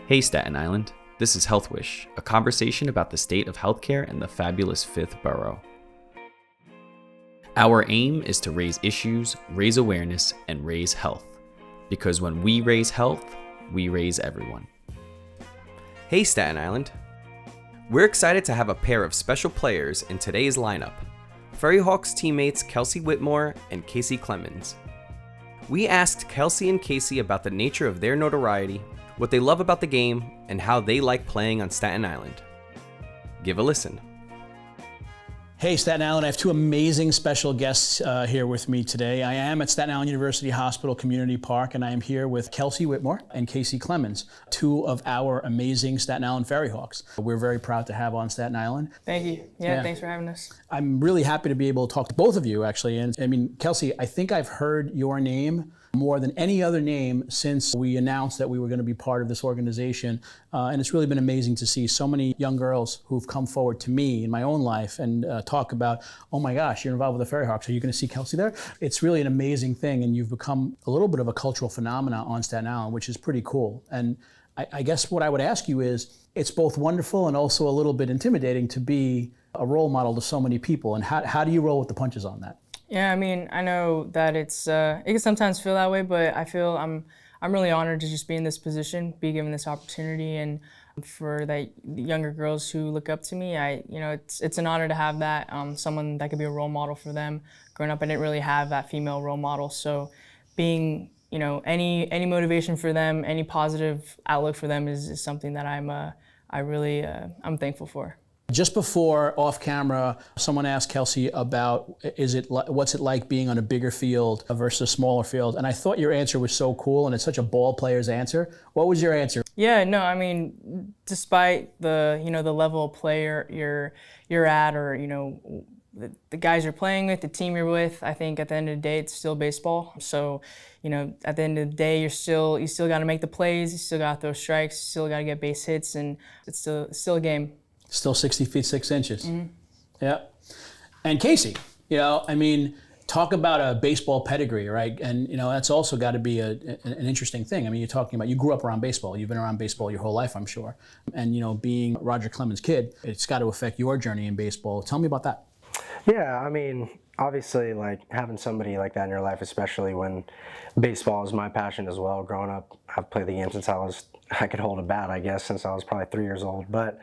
Hey Staten Island, this is HealthWish, a conversation about the state of healthcare in the fabulous 5th borough. Our aim is to raise issues, raise awareness, and raise health. Because when we raise health, we raise everyone. Hey Staten Island. We're excited to have a pair of special players in today's lineup, FerryHawks teammates Whitmore and Clemens. We asked Kelsie and Kacy about the nature of their notoriety, what they love about the game, and how they like playing on Staten Island. Give a listen. Hey Staten Island, I have two amazing special guests here with me today. I am at Staten Island University Hospital Community Park, and I am here with Kelsie Whitmore and Kacy Clemens, two of our amazing Staten Island FerryHawks. We're very proud to have on Staten Island. Thank you. Yeah, thanks for having us. I'm really happy to be able to talk to both of you, actually. And I mean, Kelsie, I think I've heard your name more than any other name since we announced that we were going to be part of this organization. And it's really been amazing to see so many young girls who've come forward to me in my own life and talk about, oh my gosh, you're involved with the FerryHawks. Are you going to see Kelsie there? It's really an amazing thing. And you've become a little bit of a cultural phenomenon on Staten Island, which is pretty cool. And I guess what I would ask you is, it's both wonderful and also a little bit intimidating to be a role model to so many people. And how do you roll with the punches on that? Yeah, I mean, I know that it can sometimes feel that way, but I feel I'm really honored to just be in this position, be given this opportunity, and for the younger girls who look up to me, it's an honor to have that, someone that could be a role model for them. Growing up, I didn't really have that female role model, so being, any motivation for them, any positive outlook for them is something that I'm thankful for. Just before off camera, someone asked Kelsie about what's it like being on a bigger field versus a smaller field, and I thought your answer was so cool, and it's such a ball player's answer. What was your answer? Yeah, no, I mean, despite the the level of player you're at, or the guys you're playing with, the team you're with, I think at the end of the day it's still baseball. So, at the end of the day you still got to make the plays, you still got to throw strikes, you still got to get base hits, and it's still a game. Still 60 feet 6 inches. Mm-hmm. Yeah. And Kacy, talk about a baseball pedigree, right? And that's also got to be an interesting thing. I mean, you're talking about, you grew up around baseball. You've been around baseball your whole life, I'm sure. And being Roger Clemens' kid, it's got to affect your journey in baseball. Tell me about that. Yeah, I mean, obviously, having somebody like that in your life, especially when baseball is my passion as well. Growing up, I've played the game since I could hold a bat, I guess, since I was probably 3 years old. But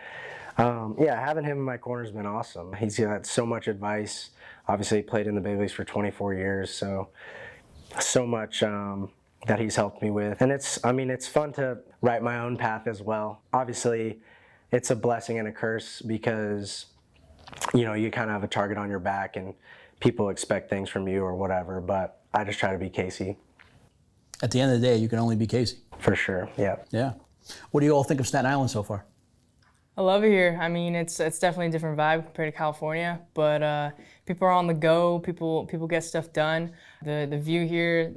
having him in my corner has been awesome. He's got so much advice. Obviously, he played in the big leagues for 24 years, so much that he's helped me with. And it's fun to write my own path as well. Obviously, it's a blessing and a curse because, you kind of have a target on your back and people expect things from you or whatever, but I just try to be Kacy. At the end of the day, you can only be Kacy. For sure, yeah. Yeah. What do you all think of Staten Island so far? I love it here. I mean, it's definitely a different vibe compared to California, but people are on the go. People get stuff done. The view here,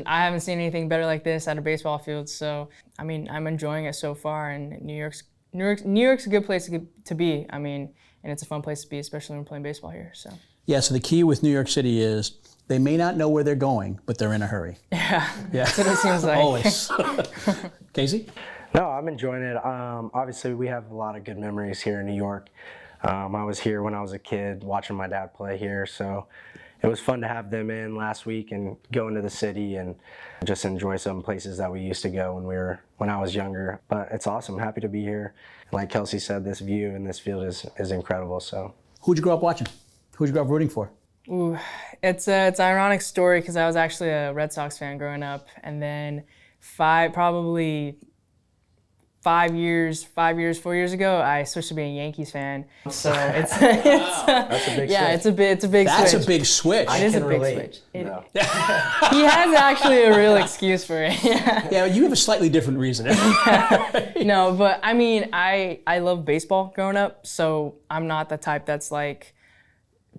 I haven't seen anything better like this at a baseball field. So, I mean, I'm enjoying it so far, and New York's a good place to be. I mean, and it's a fun place to be, especially when playing baseball here. So. Yeah. So the key with New York City is they may not know where they're going, but they're in a hurry. Yeah. That's what it seems like. Always. Kacy? No, I'm enjoying it. Obviously, we have a lot of good memories here in New York. I was here when I was a kid watching my dad play here, so it was fun to have them in last week and go into the city and just enjoy some places that we used to go when I was younger. But it's awesome. Happy to be here. Like Kelsie said, this view in this field is incredible. So, who'd you grow up watching? Who'd you grow up rooting for? Ooh, it's an ironic story because I was actually a Red Sox fan growing up, and then 4 years ago, I switched to being a Yankees fan. So it's that's a big switch. It's a big switch. That's a big switch. It is a big switch. No. He has actually a real excuse for it. Yeah, you have a slightly different reason. No, but I mean, I love baseball growing up, so I'm not the type that's like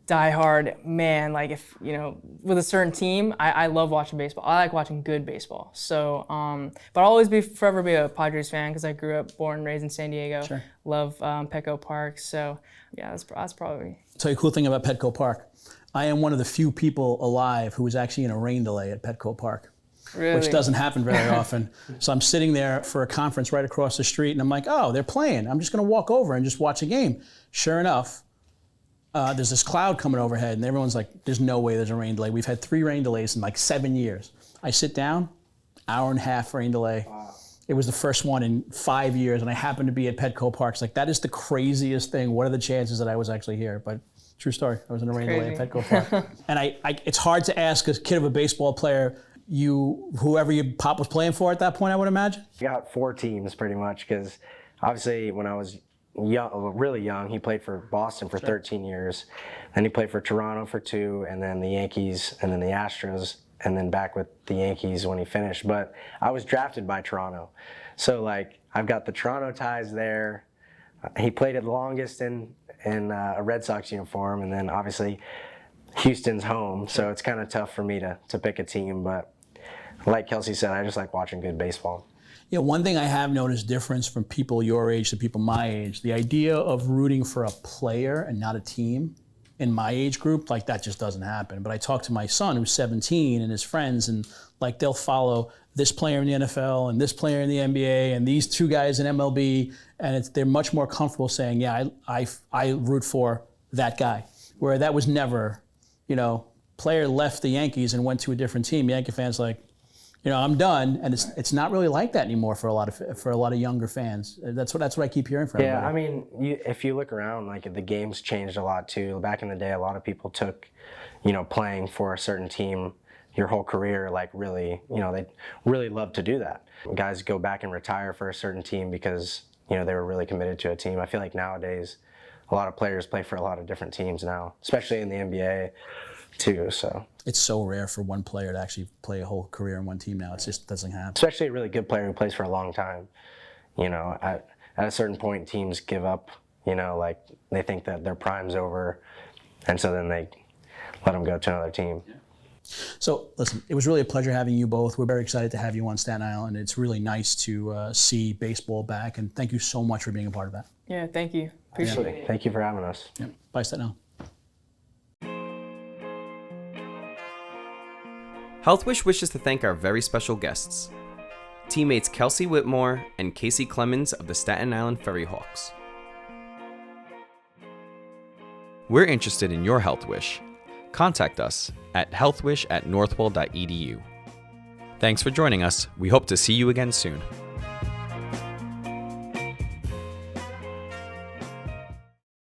diehard man. Like if with a certain team, I love watching baseball. I like watching good baseball. So, but I'll always forever be a Padres fan because I grew up, born and raised in San Diego. Sure. Love Petco Park. So, yeah, that's probably. I'll tell you a cool thing about Petco Park. I am one of the few people alive who was actually in a rain delay at Petco Park. Really? which doesn't happen very often. So I'm sitting there for a conference right across the street, and I'm like, oh, they're playing. I'm just going to walk over and just watch a game. Sure enough, there's this cloud coming overhead, and everyone's like, there's no way there's a rain delay. We've had 3 rain delays in like 7 years. I sit down, hour and a half rain delay. Wow. It was the first one in 5 years, and I happened to be at Petco Park. It's like, that is the craziest thing. What are the chances that I was actually here? But true story. I was in a rain delay at Petco Park. And it's hard to ask a kid of a baseball player, whoever your pop was playing for at that point, I would imagine? I got 4 teams pretty much, because obviously when I was young, really young, he played for Boston for 13 years. Then he played for Toronto for 2, and then the Yankees, and then the Astros, and then back with the Yankees when he finished. But I was drafted by Toronto. So like, I've got the Toronto ties there. He played it the longest in a Red Sox uniform, and then obviously Houston's home. So it's kind of tough for me to pick a team, but like Kelsie said, I just like watching good baseball. Yeah, one thing I have noticed difference from people your age to people my age, the idea of rooting for a player and not a team in my age group, like that just doesn't happen. But I talked to my son who's 17 and his friends, and like they'll follow this player in the NFL and this player in the NBA and these 2 guys in MLB, and they're much more comfortable saying, yeah, I root for that guy. Where that was never, player left the Yankees and went to a different team. Yankee fans like, I'm done, and it's not really like that anymore for a lot of younger fans. That's what I keep hearing from everybody. Yeah, I mean, if you look around, like the game's changed a lot too. Back in the day, a lot of people took, playing for a certain team your whole career, like really, they really love to do that. Guys go back and retire for a certain team because they were really committed to a team. I feel like nowadays, a lot of players play for a lot of different teams now, especially in the NBA. Too, so it's so rare for one player to actually play a whole career in one team now. It just doesn't happen. Especially a really good player who plays for a long time. At a certain point, teams give up. Like they think that their prime's over, and so then they let them go to another team. Yeah. So listen, it was really a pleasure having you both. We're very excited to have you on Staten Island. It's really nice to see baseball back, and thank you so much for being a part of that. Yeah, thank you. Appreciate it. Thank you for having us. Yeah. Bye, Staten Island. HealthWish wishes to thank our very special guests, teammates Kelsie Whitmore and Kacy Clemens of the Staten Island FerryHawks. We're interested in your health wish. Contact us at healthwish@northwell.edu. Thanks for joining us. We hope to see you again soon.